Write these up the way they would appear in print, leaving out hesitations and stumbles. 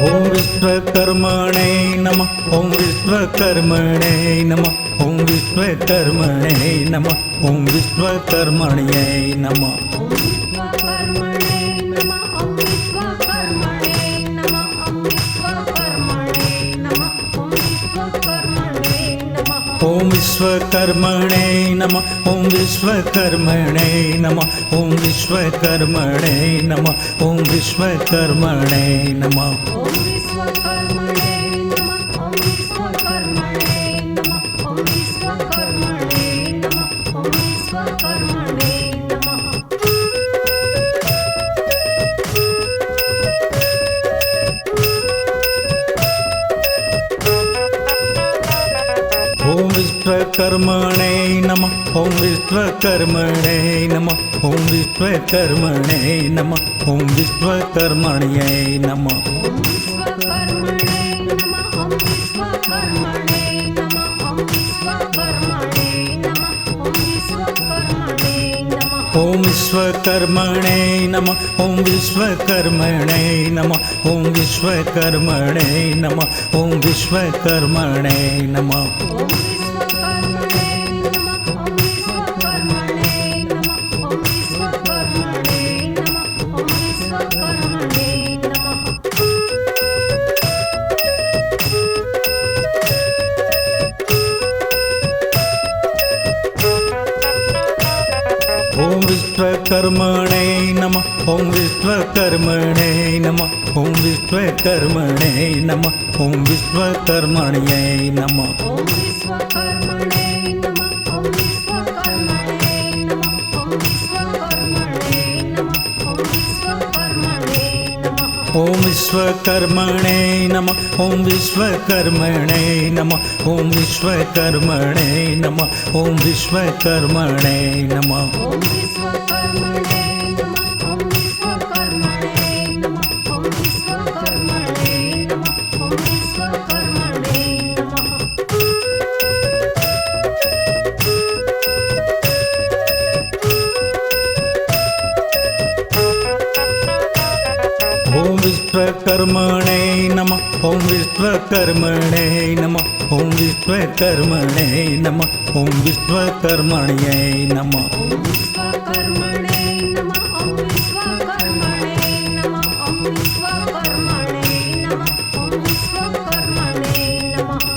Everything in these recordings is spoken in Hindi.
ॐ विश्वकर्मणे नमः। ॐ विश्वकर्मणे नमः। ॐ विश्वकर्मणे नमः। ॐ विश्वकर्मण्यै नमः। ॐ विश्वकर्मणे नमः। ॐ विश्वकर्मणे नमः। ॐ विश्वकर्मणे नमः। ॐ विश्वकर्मणे नमः। ॐ विश्वकर्मणे नमः। ॐ विश्वकर्मणे नमः। ॐ विश्वकर्मणे नमः। ॐ विश्वकर्मण्यै नमः। ॐ विश्वकर्मणे नमः। ॐ विश्वकर्मणे नमः। ॐ विश्वकर्मणे नमः। ॐ विश्वकर्मणे नमः। ॐ विश्वकर्मणे नमः। ॐ विश्वकर्मणे नमः। ॐ विश्वकर्मणे नमः। ॐ विश्वकर्मण्यै नमः। ॐ विश्वकर्मणे नमः। ॐ विश्वकर्मणे नमः। ॐ विश्वकर्मणे नमः। ॐ विश्वकर्मणे नमः। ॐ विश्वकर्मणे नमः। ॐ विश्वकर्मणे नमः। ॐ विश्वकर्मणे नमः। ॐ विश्वकर्मण्यै नमः। ॐ विश्वकर्मणे नमः। ॐ विश्वकर्मणे नमः। ॐ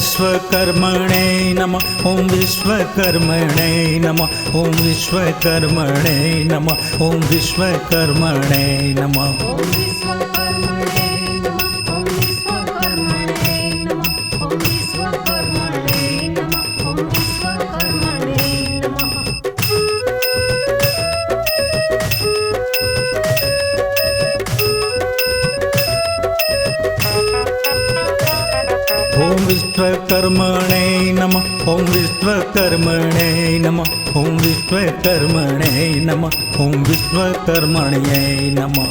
विश्वकर्मणे नमः। ॐ विश्वकर्मणे नमः। ॐ विश्वकर्मणे नमः। ॐ विश्वकर्मणे नमः। ॐ विश्वकर्मणे नमः।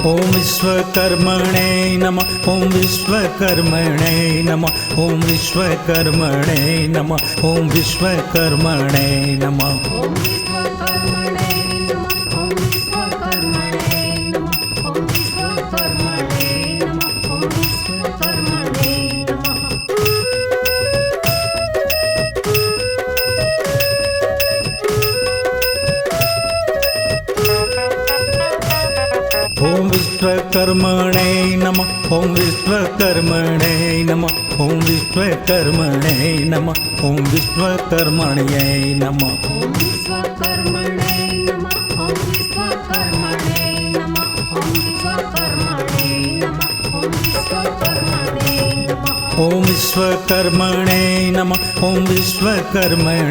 ॐ विश्वकर्मण्यै नमः। ॐ विश्वकर्मणे नमः। ॐ विश्वकर्मणे नमः। ॐ विश्वकर्मणे नमः। ॐ विश्वकर्मणे नमः। ॐ विश्वकर्मणे नमः। ॐ विश्वकर्मणे नमः। ॐ विश्वकर्मणे नमः। ॐ विश्वकर्मण्यै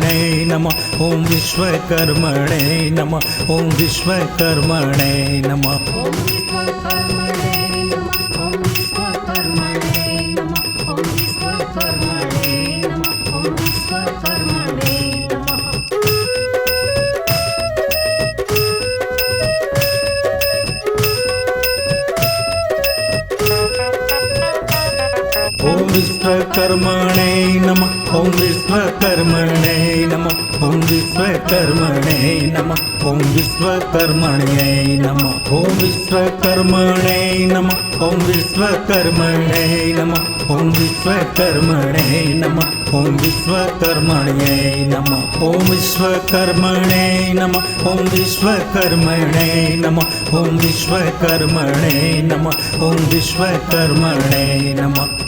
नमः। ॐ विश्वकर्मणे नमः। ॐ विश्वकर्मणे नमः। ॐ विश्वकर्मणे नमः। ॐ विश्वकर्मणे नमः। विश्वकर्मणे नमः ॐ विश्वकर्मणे नमः ॐ विश्वकर्मणे नमः ॐ विश्वकर्मणे नमः ॐ विश्वकर्मणे नमः ॐ विश्वकर्मणे नमः ॐ विश्वकर्मणे नमः ॐ विश्वकर्मणे नमः ॐ विश्वकर्मणे नमः ॐ विश्वकर्मणे नमः ॐ विश्वकर्मणे नमः ॐ विश्वकर्मणे नमः